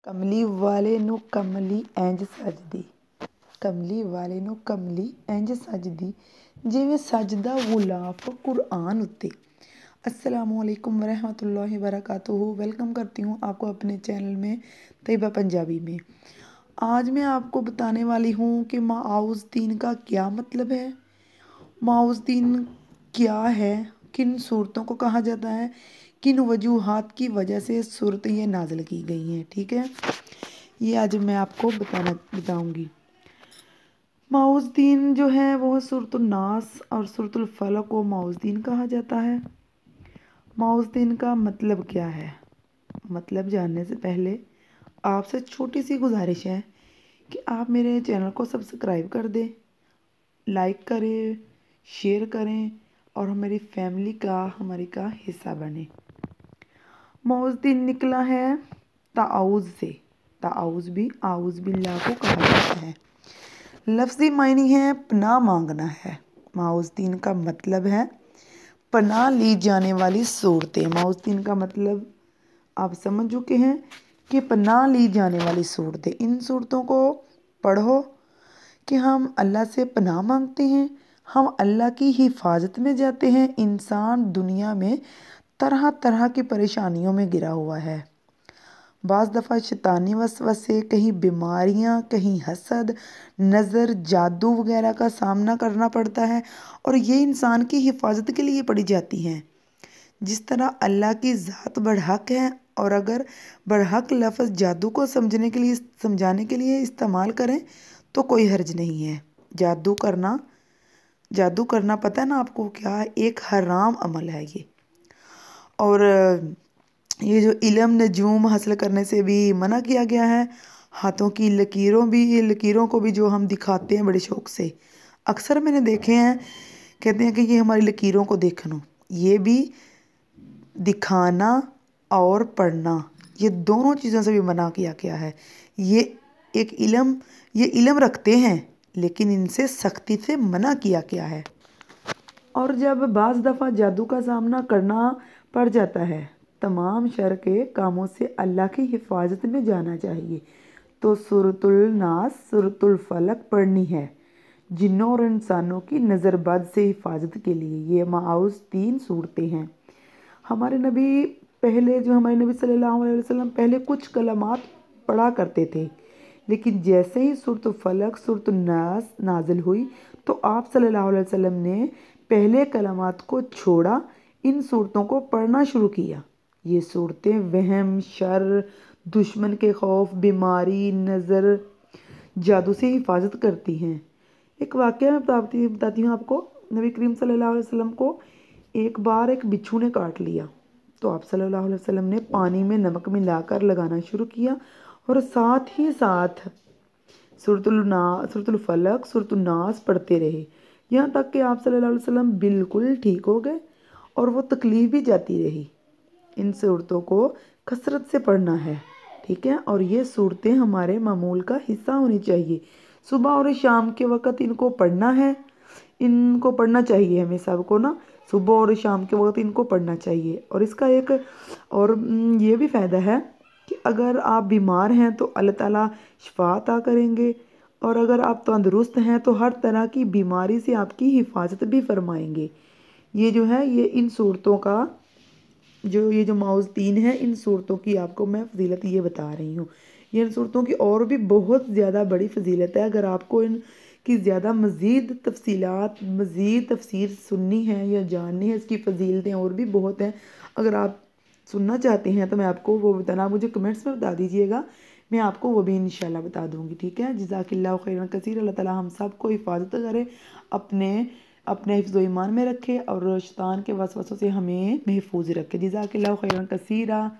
ਕਮਲੀ ਵਾਲੇ ਨੂੰ ਕਮਲੀ ਇੰਝ ਸਜਦੀ, ਕਮਲੀ ਵਾਲੇ ਨੂੰ ਕਮਲੀ ਇੰਝ ਸਜਦੀ, ਜਿਵੇਂ ਸਜਦਾ ਗੁਲਾਬ कुरान उत्ते। अस्सलामुअलैकुम वरहमतुल्लाहि वबरकातुहू। वेलकम करती हूँ आपको अपने चैनल में तैयबा पंजाबी में। आज मैं आपको बताने वाली हूँ कि माउज़दीन का क्या मतलब है, माउज़दीन क्या है, किन सूरतों को कहा जाता है, किन वजूहात की वजह से सूरत ये नाजिल की गई हैं। ठीक है, ये आज मैं आपको बताऊंगी। माउज़दीन जो है वो सूरतुल नास और सूरतुल फलक को माउज़दीन कहा जाता है। माउज़दीन का मतलब क्या है, मतलब जानने से पहले आपसे छोटी सी गुजारिश है कि आप मेरे चैनल को सब्सक्राइब कर दें, लाइक करें, शेयर करें और हमारी फैमिली का हमारी हिस्सा बने। माउज़दीन निकला है ताउज़ से, ताउज़ भी आउज़ बिल्लाह को कहा जाता है। लफ्ज़ी मायने है पनाह मांगना है। माउज़दीन का मतलब है पनाह ली जाने वाली सूरतें। माउज़दीन का मतलब आप समझ चुके हैं कि पनाह ली जाने वाली सूरतें। इन सूरतों को पढ़ो कि हम अल्लाह से पनाह मांगते हैं, हम अल्लाह की हिफाजत में जाते हैं। इंसान दुनिया में तरह तरह की परेशानियों में गिरा हुआ है। बाज़ दफ़ा शैतानी वसवसे, कहीं बीमारियां, कहीं हसद, नज़र, जादू वगैरह का सामना करना पड़ता है और ये इंसान की हिफाजत के लिए पड़ी जाती हैं। जिस तरह अल्लाह की ज़ात बड़हक है और अगर बड़हक लफ्ज़ जादू को समझाने के लिए इस्तेमाल करें तो कोई हर्ज नहीं है। जादू करना पता है ना आपको क्या है, एक हराम अमल है ये। और ये जो इल्म नजूम हासिल करने से भी मना किया गया है। हाथों की लकीरों को भी जो हम दिखाते हैं बड़े शौक़ से, अक्सर मैंने देखे हैं, कहते हैं कि ये हमारी लकीरों को देखना। ये भी दिखाना और पढ़ना, ये दोनों चीज़ों से भी मना किया गया है। ये इल्म रखते हैं लेकिन इनसे सख्ती से मना किया गया है। और जब बाज़ दफ़ा जादू का सामना करना पड़ जाता है, तमाम शर के कामों से अल्लाह की हिफाजत में जाना चाहिए। तो सूरतुल नास, सूरतुल फलक पढ़नी है जिन्नों और इंसानों की नज़रबद से हिफाजत के लिए। ये माउज़दीन सूरतें हैं। हमारे नबी सल्लल्लाहु अलैहि वसल्लम पहले कुछ कलमात पढ़ा करते थे, लेकिन जैसे ही सूरतुल फलक, सूरतुल नास नाजिल हुई तो आप सल्लल्लाहु अलैहि वसल्लम ने पहले कलमात को छोड़ा, इन सूरतों को पढ़ना शुरू किया। ये सूरतें वहम, शर, दुश्मन के खौफ, बीमारी, नज़र, जादू से हिफाजत करती हैं। एक वाक़या मैं बताती हूँ आपको। नबी करीम सल्लल्लाहु अलैहि वसल्लम को एक बार एक बिच्छू ने काट लिया तो आप सल्लल्लाहु अलैहि वसल्लम ने पानी में नमक मिलाकर लगाना शुरू किया और साथ ही साथ सूरतुल फलक, सूरतुल नास पढ़ते रहे, यहाँ तक कि आप सल्लल्लाहु अलैहि वसल्लम बिल्कुल ठीक हो गए और वो तकलीफ़ भी जाती रही। इन सूरतों को कसरत से पढ़ना है, ठीक है। और ये सूरतें हमारे मामूल का हिस्सा होनी चाहिए। सुबह और शाम के वक़्त इनको पढ़ना है, इनको पढ़ना चाहिए हमें सबको ना। सुबह और शाम के वक़्त इनको पढ़ना चाहिए। और इसका एक और ये भी फ़ायदा है कि अगर आप बीमार हैं तो अल्लाह ताला शिफा अता करेंगे, और अगर आप तंदुरुस्त हैं तो हर तरह की बीमारी से आपकी हिफाजत भी फरमाएंगे। ये जो है, ये इन सूरतों का ये जो माउज़दीन है, इन सूरतों की आपको मैं फजीलत ये बता रही हूँ। ये इन सूरतों की और भी बहुत ज़्यादा बड़ी फजीलत है। अगर आपको इनकी ज़्यादा मज़ीद तफसीर सुननी है या जाननी है, इसकी फजीलतें और भी बहुत हैं। अगर आप सुनना चाहते हैं तो मैं आपको वो बताना, मुझे कमेंट्स में बता दीजिएगा, मैं आपको वो भी इंशाल्लाह बता दूँगी। ठीक है, जज़ाकिल्लाहु खैरन कसीर। अल्लाह ताला हम सब को हिफाजत करे, अपने हिफ्ज़ व ईमान में रखे और शैतान के वसवसों से हमें महफूज रखे। जज़ाकिल्लाहु खैरन कसीरा।